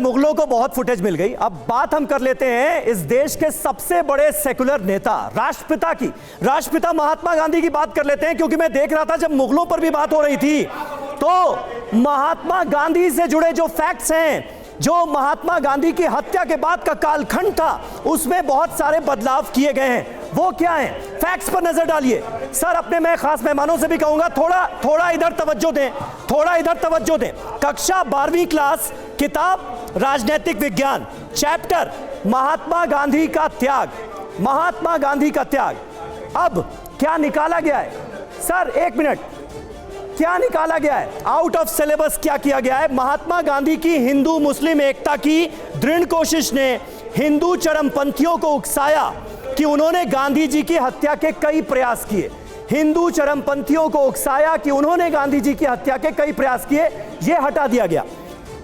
मुगलों को बहुत फुटेज मिल गई। अब बात हम कर लेते हैं इस देश के सबसे बड़े सेकुलर नेता राष्ट्रपिता की, राष्ट्रपिता महात्मा गांधी की बात कर लेते हैं, क्योंकि मैं देख रहा था जब मुगलों पर भी बात हो रही थी तो महात्मा गांधी से जुड़े जो फैक्ट्स हैं, जो महात्मा गांधी की हत्या के बाद का कालखंड था, उसमें बहुत सारे बदलाव किए गए हैं। वो क्या है, फैक्ट्स पर नजर डालिए। सर अपने मैं खास मेहमानों से भी कहूंगा थोड़ा इधर तवज्जो दें, थोड़ा इधर तवज्जो दें। कक्षा 12वीं क्लास, किताब राजनीतिक विज्ञान, चैप्टर महात्मा गांधी का त्याग, महात्मा गांधी का त्याग। अब क्या निकाला गया है सर, एक मिनट, क्या निकाला गया है आउट ऑफ सिलेबस, क्या किया गया है? महात्मा गांधी की हिंदू मुस्लिम एकता की दृढ़ कोशिश ने हिंदू चरमपंथियों को उकसाया कि उन्होंने गांधी जी की हत्या के कई प्रयास किए। हिंदू चरमपंथियों को उकसाया कि उन्होंने गांधी जी की हत्या के कई प्रयास किए, यह हटा दिया गया।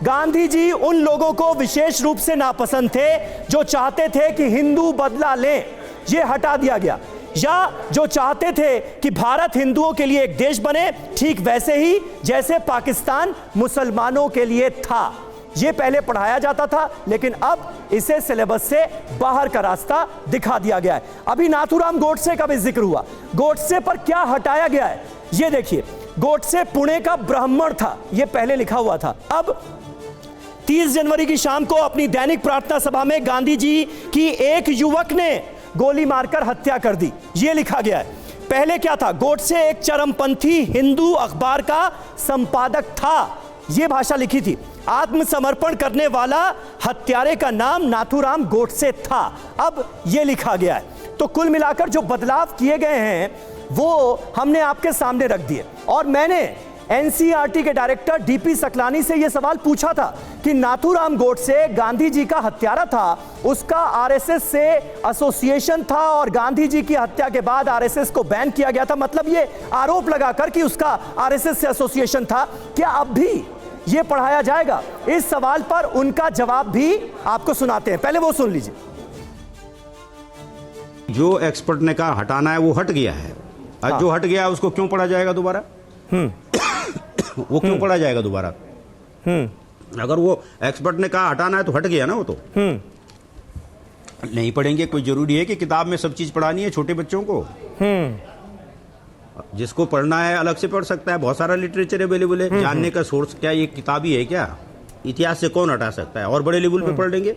गांधी जी उन लोगों को विशेष रूप से नापसंद थे जो चाहते थे कि हिंदू बदला लें, यह हटा दिया गया। या जो चाहते थे कि भारत हिंदुओं के लिए एक देश बने, ठीक वैसे ही जैसे पाकिस्तान मुसलमानों के लिए था। यह पहले पढ़ाया जाता था, लेकिन अब इसे सिलेबस से बाहर का रास्ता दिखा दिया गया है। अभी नाथूराम गोडसे का भी जिक्र हुआ, गोडसे पर क्या हटाया गया है यह देखिए। गोडसे पुणे का ब्राह्मण था, यह पहले लिखा हुआ था। अब 30 जनवरी की शाम को अपनी दैनिक प्रार्थना सभा में गांधी जी की एक युवक ने गोली मारकर हत्या कर दी, यह लिखा गया है। पहले क्या था, गोडसे एक चरमपंथी हिंदू अखबार का संपादक था, यह भाषा लिखी थी। आत्मसमर्पण करने वाला हत्यारे का नाम नाथूराम गोडसे था, अब यह लिखा गया है। तो कुल मिलाकर जो बदलाव किए गए हैं वो हमने आपके सामने रख दिए। और मैंने एनसीईआरटी के डायरेक्टर डीपी सकलानी से यह सवाल पूछा था कि नाथूराम गोडसे गांधी जी का हत्यारा था, उसका आरएसएस से एसोसिएशन था और गांधी जी की हत्या के बाद आरएसएस को बैन किया गया था, मतलब यह आरोप लगाकर कि उसका आरएसएस से एसोसिएशन था। क्या अब भी यह पढ़ाया जाएगा? इस सवाल पर उनका जवाब भी आपको सुनाते हैं, पहले वो सुन लीजिए। जो एक्सपर्ट ने कहा हटाना है वो हट गया है। आज जो हट गया उसको क्यों पढ़ा जाएगा दोबारा? वो क्यों पढ़ा जाएगा दोबारा? अगर वो एक्सपर्ट ने कहा हटाना है तो हट गया ना, वो तो नहीं पढ़ेंगे। कोई जरूरी है कि किताब में सब चीज पढ़ानी है छोटे बच्चों को? जिसको पढ़ना है अलग से पढ़ सकता है, बहुत सारा लिटरेचर अवेलेबल है। जानने का सोर्स क्या ये किताब ही है क्या? इतिहास से कौन हटा सकता है? और बड़े लेवल पे पढ़ लेंगे।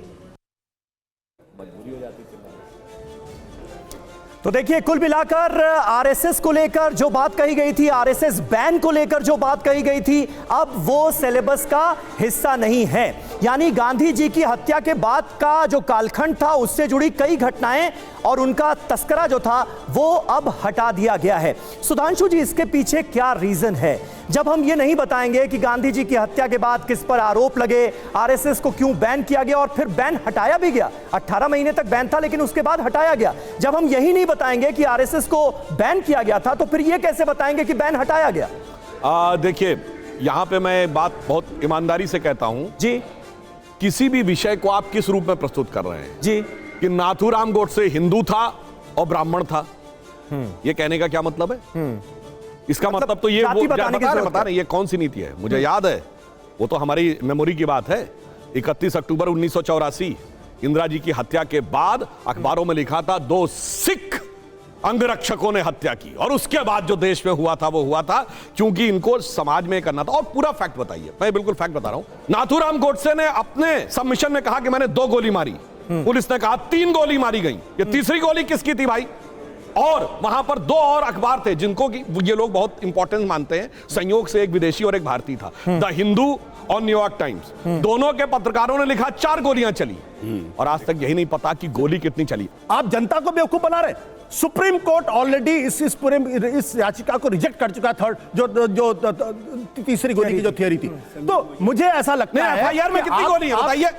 तो देखिए, कुल मिलाकर आरएसएस को लेकर जो बात कही गई थी, आरएसएस बैन को लेकर जो बात कही गई थी, अब वो सिलेबस का हिस्सा नहीं है। यानी गांधी जी की हत्या के बाद का जो कालखंड था, उससे जुड़ी कई घटनाएं और उनका तस्करा जो था वो अब हटा दिया गया है। सुधांशु जी, इसके पीछे क्या रीजन है? जब हम ये नहीं बताएंगे कि गांधी जी की हत्या के बाद किस पर आरोप लगे, आरएसएस को क्यों बैन किया गया और फिर बैन हटाया भी गया, 18 महीने तक बैन था लेकिन उसके बाद हटाया गया, जब हम यही नहीं बताएंगे कि आरएसएस को बैन किया गया था, तो फिर ये कैसे बताएंगे कि बैन हटाया गया? देखिए, यहां पे मैं बात बहुत ईमानदारी से कहता हूं जी, किसी भी विषय को आप किस रूप में प्रस्तुत कर रहे हैं जी, कि नाथूराम गोडसे हिंदू था और ब्राह्मण था, ये कहने का क्या मतलब है? इसका मतलब तो ये वो बता रहे, ये कौन सी नीति है? मुझे याद है, वो तो हमारी मेमोरी की बात है। 31 अक्टूबर 1984 इंदिरा जी की हत्या के बाद अखबारों में लिखा था 2 सिख अंगरक्षकों ने हत्या की, और उसके बाद जो देश में हुआ था वो हुआ था क्योंकि इनको समाज में करना था। और पूरा फैक्ट बताइए, मैं बिल्कुल फैक्ट बता रहा हूं। नाथूराम गोडसे ने अपने सबमिशन में कहा कि मैंने 2 गोली मारी, पुलिस ने कहा 3 गोली मारी गई। ये तीसरी गोली किसकी थी भाई? और वहां पर 2 और अखबार थे जिनको कि ये लोग बहुत इंपॉर्टेंट मानते हैं, संयोग से एक विदेशी और एक भारतीय था, द हिंदू और न्यूयॉर्क टाइम्स। दोनों के पत्रकारों ने लिखा 4 गोलियां चली, और आज तक यही नहीं पता कि गोली कितनी चली। आप जनता को बेवकूफ बना रहे। सुप्रीम कोर्ट ऑलरेडी इस याचिका को रिजेक्ट कर चुका है, जो तीसरी गोली की जो थियरी थी। तो मुझे ऐसा लगता है एफआईआर में कितनी गोली है बताइए?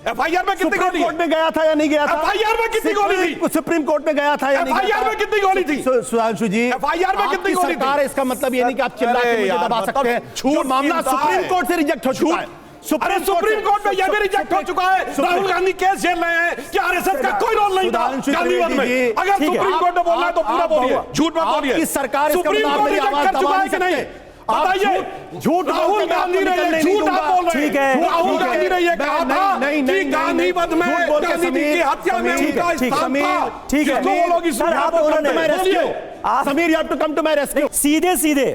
एफआईआर में कितनी गोली? कोर्ट में गया था या नहीं गया था? एफआईआर में कितनी गोली थी? सुप्रीम कोर्ट में गया था या नहीं? एफआईआर में कितनी गोली थी? सुधांशु जी, एफआईआर में कितनी गोली थी? इसका मतलब ये नहीं कि आप चिल्ला के मुझे दबा सकते हैं। झूठ मामला सुप्रीम कोर्ट से रिजेक्ट हो चुका है। सुप्रीम कोर्ट में यह भी रिजेक्ट हो चुका है। राहुल गांधी केस झेल रहे हैं कि आरएसएस का कोई रोल नहीं था गांधीवाद में। अगर सुप्रीम कोर्ट ने बोला है तो पूरा बोलिए, झूठ मत बोलिए। सरकार सुप्रीम कोर्ट रिजेक्ट कर चुका है कि नहीं? बताइए, झूठ राहुल गांधी ने ये झूठ आप बोल रहे हैं। ठीक है, राहुल ठीक है। गांधी ने ये कहा था कि गांधी वध में, झूठ बोल के गांधी जी की हत्या में ठीक है, उनका ठीक है, स्थान था। ठीक है। किसको वो लोग इस सर, आप को दोनों ने- Sameer, you have to come to my rescue. सीधे सीधे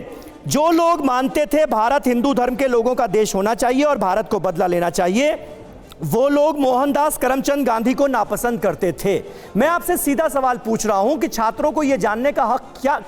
जो लोग मानते थे भारत हिंदू धर्म के लोगों का देश होना चाहिए और भारत को बदला लेना चाहिए, वो लोग मोहनदास करमचंद गांधी को नापसंद करते थे। मैं आपसे सीधा सवाल पूछ रहा हूं कि छात्रों को यह जानने का हक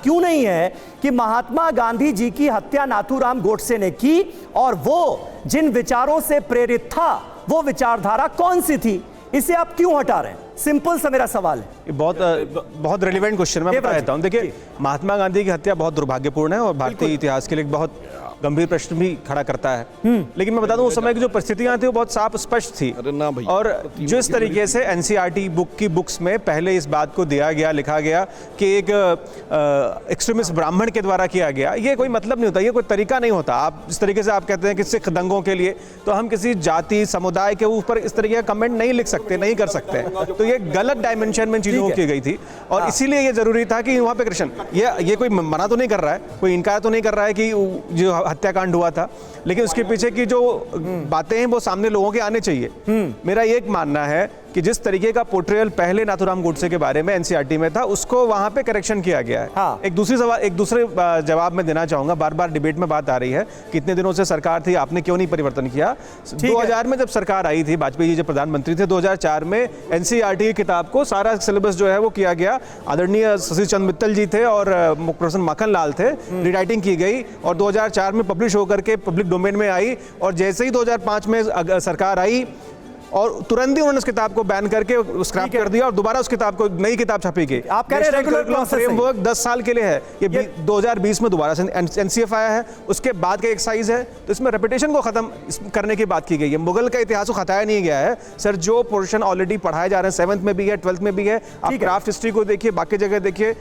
क्यों नहीं है कि महात्मा गांधी जी की हत्या नाथूराम गोडसे ने की और वो जिन विचारों से प्रेरित था वो विचारधारा कौन सी थी? इसे आप क्यों हटा रहे हैं? सिंपल सा मेरा सवाल है। ये बहुत रेलिवेंट क्वेश्चन मैं बता देता हूं। देखिए, महात्मा गांधी की हत्या बहुत दुर्भाग्यपूर्ण है और भारतीय इतिहास के लिए एक बहुत गंभीर प्रश्न भी खड़ा करता है। लेकिन मैं बता दूं, उस समय की जो परिस्थितियां थी वो बहुत साफ स्पष्ट थी। अरे ना भैया, और जिस तरीके से एनसीईआरटी बुक्स में पहले इस बात को दिया गया, लिखा गया कि एक एक्सट्रीमिस्ट ब्राह्मण के द्वारा किया गया, ये कोई मतलब नहीं होता, ये कोई तरीका नहीं होता। आप जिस तरीके से आप कहते हैं कि सिख दंगों के लिए, तो हम किसी जाति समुदाय के ऊपर इस तरीके का कमेंट नहीं लिख सकते, नहीं कर सकते। तो ये गलत डायमेंशन में चीजों को की गई थी और इसीलिए ये जरूरी था कि वहां पे कृष्ण, ये कोई मना तो नहीं कर रहा है, कोई इनकार तो नहीं कर रहा है कि जो हत्याकांड हुआ था, लेकिन उसके पीछे की जो बातें हैं वो सामने लोगों के आने चाहिए। मेरा ये मानना है कि जिस तरीके का पोर्ट्रेयल पहले नाथूराम गोडसे के बारे में एनसीईआरटी में था, उसको वहां पे करेक्शन किया गया है। हाँ। एक दूसरे जवाब में देना चाहूंगा। बार बार डिबेट में बात आ रही है कि इतने दिनों से सरकार थी, आपने क्यों नहीं परिवर्तन किया? 2000 में जब सरकार आई थी, वाजपेयी जी जब प्रधानमंत्री थे, 2004 में एनसीईआरटी की किताब को सारा सिलेबस जो है वो किया गया। आदरणीय शशि चंद्र मित्तल जी थे और प्रोफेसर माखन लाल थे, रिराइटिंग की गई और 2004 में पब्लिश होकर के पब्लिक डोमेन में आई। और जैसे ही 2005 में सरकार आई और तुरंत ही उन्होंने उस किताब को बैन करके स्क्रैप कर दिया और दोबारा उस किताब को नई किताब छपी गई। आप कह रहे हैं रेगुलर प्रोसेस फ्रेमवर्क 10 साल के लिए है। ये 2020 में दोबारा से एनसीएफ आया है, उसके बाद का एक्साइज है, तो इसमें रेपिटेशन को खत्म करने की बात की गई है। मुगल का इतिहास को हटाया नहीं गया है सर। जो पोर्शन ऑलरेडी पढ़ाए जा रहे हैं, 7th में भी है, 12th में भी है, आप क्राफ्ट हिस्ट्री को देखिए, बाकी जगह देखिए,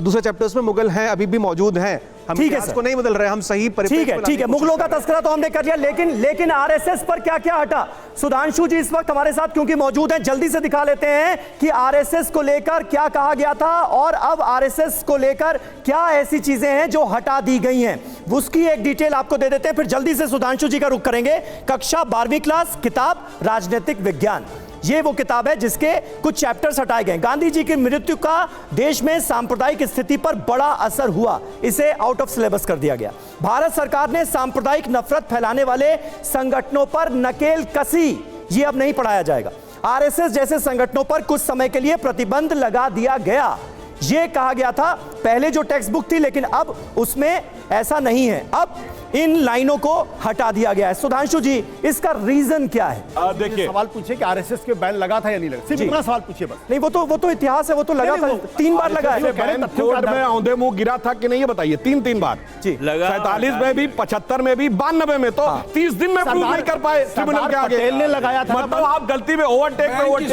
दूसरे चैप्टर्स में मुगल हैं, अभी भी मौजूद हैं। हम इतिहास को नहीं बदल रहे, हम सही ठीक है। मुगलों का तस्करा तो हमने कर लिया, लेकिन आरएसएस पर क्या क्या हटा? सुधांशु जी इस वक्त हमारे साथ क्योंकि मौजूद हैं, जल्दी से दिखा लेते हैं कि आरएसएस को लेकर क्या कहा गया था और अब आरएसएस को लेकर क्या ऐसी चीजें हैं जो हटा दी गई हैं। उसकी एक डिटेल आपको दे देते हैं, फिर जल्दी से सुधांशु जी का रुख करेंगे। कक्षा 12वीं क्लास, किताब राजनीतिक विज्ञान, ये वो किताब है जिसके कुछ चैप्टर्स हटाए गए। गांधी जी की मृत्यु का देश में सांप्रदायिक स्थिति पर बड़ा असर हुआ, इसे आउट ऑफ सिलेबस कर दिया गया। भारत सरकार ने सांप्रदायिक नफरत फैलाने वाले संगठनों पर नकेल कसी, ये अब नहीं पढ़ाया जाएगा। आरएसएस जैसे संगठनों पर कुछ समय के लिए प्रतिबंध लगा दिया गया, ये कहा गया था पहले जो टेक्स्ट बुक थी, लेकिन अब उसमें ऐसा नहीं है। अब इन लाइनों को हटा दिया गया है। सुधांशु जी, इसका रीजन क्या है? देखिए, सवाल पूछे कि आरएसएस के बैन लगा था या नहीं लगा, सिर्फ इतना सवाल पूछिए बस। नहीं, वो तो इतिहास है, वो तो लगा था, 3 बार लगा है। बैन कोड में औंधे मुंह गिरा था कि नहीं, ये बताइए। 3 बार जी लगा, 47 में भी, 75 में भी, 92 में, तो 30 दिन में प्रूव नहीं कर पाए ट्रिब्यूनल के आगे। पटेल ने लगाया था, मतलब आप गलती में ओवरटेक करेंगे,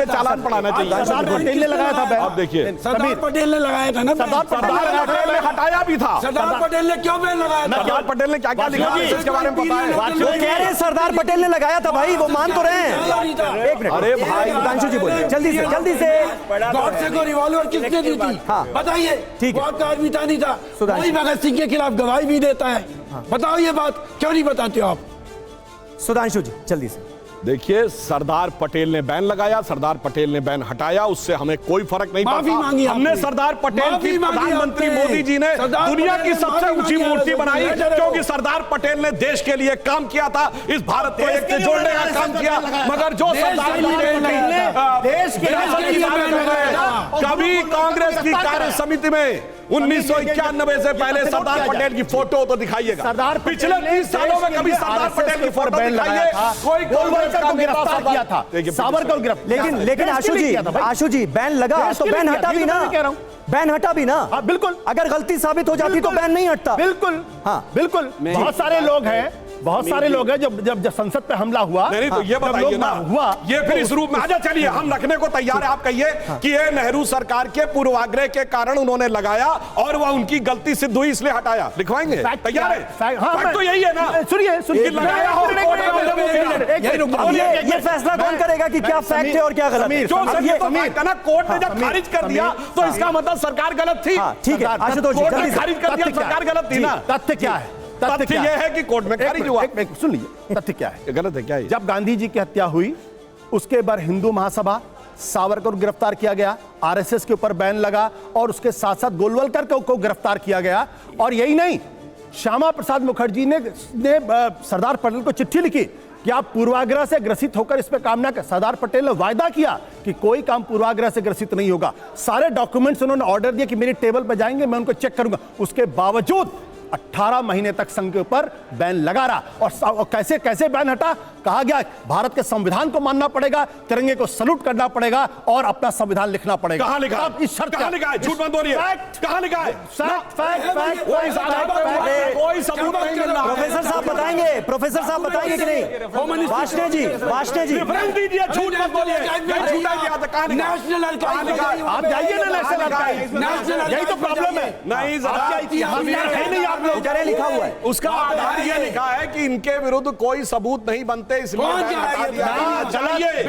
चालान पड़ाना चाहिए। सरदार पटेल ने लगाया था बैन। आप देखिए, सरदार पटेल ने लगाया था ना। सरदार पटेल ने हटाया भी था। सरदार पटेल ने क्यों बैन लगाया था? सरदार पटेल ने क्या क्या लिखा था इसके बारे में पता है? वो कह रहे हैं सरदार पटेल ने लगाया था भाई, वो मान तो रहे हैं। एक मिनट, अरे भाई, सुधांशु जी बोलिए जल्दी से। गॉडसे को रिवॉल्वर किसने दी थी? हाँ। बताइए। ठीक है। बहुत आदमी था नहीं था, वही भगत सिंह के खिलाफ गवाही भी देता है। बताओ ये बात क्यों नहीं बताते हो आप? सुधांशु जी जल्दी से। देखिए, सरदार पटेल ने बैन लगाया, सरदार पटेल ने बैन हटाया, उससे हमें कोई फर्क नहीं माफी पड़ता। मांगी हमने आपने। सरदार पटेल माफी की, मांगी प्रधानमंत्री आपने। मोदी जी ने सरदार दुनिया की पटेल ने सबसे माफी ऊंची मांगी मूर्ति आपने। बनाई, चलो। क्योंकि सरदार पटेल ने देश के लिए काम किया था, इस भारत को एक से जोड़ने का काम किया। मगर जो सरदार पटेल कभी कांग्रेस की कार्य समिति में 1991 से पहले सरदार पटेल की फोटो तो दिखाइएगा। सरदार पिछले 30 सालों में कभी सरदार पटेल की फोटो दिखाइए। कोई कांग्रेस का गिरफ्तार किया था, सावरकर को गिरफ्तार। लेकिन आशु जी बैन लगा तो बैन हटा भी ना, बैन हटा भी ना। बिल्कुल, अगर गलती साबित हो जाती तो बैन नहीं हटता। बिल्कुल, हाँ बिल्कुल। बहुत सारे लोग हैं, जब संसद पे हमला हुआ। नहीं तो ये बताइए ना, हुआ ये फिर इस रूप में आजा, चलिए हम रखने को तैयार है। आप कहिए कि ये नेहरू सरकार के पूर्वाग्रह के कारण उन्होंने लगाया और वह उनकी गलती सिद्ध हुई इसलिए हटाया, लिखवाएंगे? तैयार है? फैक्ट तो यही है ना। सुनिए लगाया हो, अब ये फैसला कौन करेगा कि क्या फैक्ट है और क्या गलत है? जो सर, ये तो समीर, फैक्ट है ना, कोर्ट ने जब खारिज कर दिया तो इसका मतलब सरकार गलत थी। ठीक है आशुतोष जी, कोर्ट जल्दी ने से। खारिज कर दिया, सरकार गलत थी ना। तथ्य क्या है? तथ्य यह है कि कोर्ट में खारिज हुआ। सुन लीजिए, तथ्य क्या है? ये गलत है क्या ये? जब गांधी जी की हत्या हुई उसके बाद हिंदू महासभा, सावरकर को गिरफ्तार किया गया, आरएसएस के ऊपर बैन लगा और उसके साथ साथ गोलवलकर को गिरफ्तार किया गया। और यही नहीं, श्यामा प्रसाद मुखर्जी ने सरदार पटेल को चिट्ठी लिखी कि आप पूर्वाग्रह से ग्रसित होकर इस पे काम ना कर। सरदार पटेल ने वायदा किया कि कोई काम पूर्वाग्रह से ग्रसित नहीं होगा। सारे डॉक्यूमेंट्स उन्होंने ऑर्डर दिए कि मेरी टेबल पर जाएंगे, मैं उनको चेक करूंगा। उसके बावजूद 18 महीने तक संघ के ऊपर बैन लगा रहा। और कैसे कैसे बैन हटा? कहा गया भारत के संविधान को मानना पड़ेगा, तिरंगे को सलूट करना पड़ेगा और अपना संविधान लिखना पड़ेगा। कहां लिखा है? इस शर्त कहां लिखा है? झूठ मत बोलिए। कहां लिखा है? कोई सबूत नहीं मिल रहा। प्रोफेसर साहब बताएंगे, प्रोफेसर साहब बताएंगे कि नहीं? वार्ष्णेय जी, वार्ष्णेय जी, रेफरेंस दीजिए, झूठ मत बोलिए। झूठा क्या था? कहां लिखा? नेशनल आर्काइव, आप जाइए ना नेशनल आर्काइव, यही तो प्रॉब्लम है। नहीं जरा है नहीं आप लोग, इधर लिखा हुआ है। उसका आधार ये लिखा है कि इनके विरुद्ध कोई सबूत नहीं बनते, इसलिए कौन बैन कह रहा हटा है? दिया। गलत,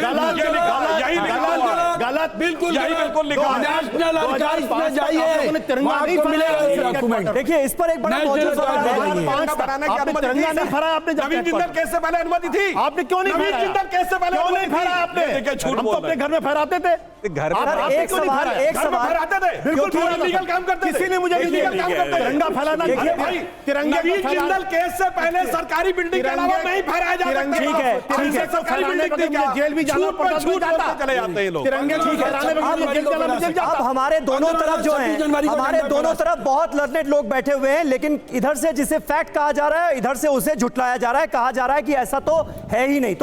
गलत, ये लिखा है, यही लिखा हुआ है। गलत, बिल्कुल यही बिल्कुल लिखा है। नेशनल आर्काइव में जाइए, तिरंगा वहाँ नहीं आपको मिलेगा मिलेगा डॉक्यूमेंट। देखिए इस पर एक बड़ा नेशनल मौजूद सवाल है। आर्काइव तिरंगा बनाने की आपने अनुमति तिरंगा थी नहीं फहराया, आपने जब नवीन जिंदल केस से पहले अनुमति थी। आपने क्यों नहीं नवीन फहराया? जिंदल केस से पहले क्यों नहीं अनुमति थी? फहराया आपने? देखिए, झूठ हम तो बोल अपने रहे हैं। घर में फहराते थे। घर आप- में आपने एक क्यों नहीं सवाल, फहराया? एक घर में सवाल। फहराते थे। बिल्कुल क्योंकि फहराता इलीगल था। काम करते थे। किसी ने मुझे इलीगल काम करते थे। तिरंगा फहराना देखिए भाई, तिरंगे को नवीन फहराना- जिंदल केस से पहले सरकारी बिल्डिंग के अलावा नहीं फहराया जा सकता। तिरंगे- ठीक है, हमसे ठीक है। सरकारी बिल्डिंग थी क्या? जेल भी जाना झूठ पर पड़ता था, झूठ जाता। बोलते चले जाते हैं लोग। तिरंगे को फहराने में मुझे जेल जाना, मुझे जेल जाता। अब हमारे दोनों तरफ जो 26 जनवरी हैं, को हमारे झंडा दोनों फहरा। तरफ बहुत लर्नेड लोग बैठे हुए हैं, लेकिन इधर से जिसे फैक्ट कहा जा रहा है, इधर से उसे झुटलाया जा रहा है, कहा जा रहा है कि ऐसा तो है ही नहीं।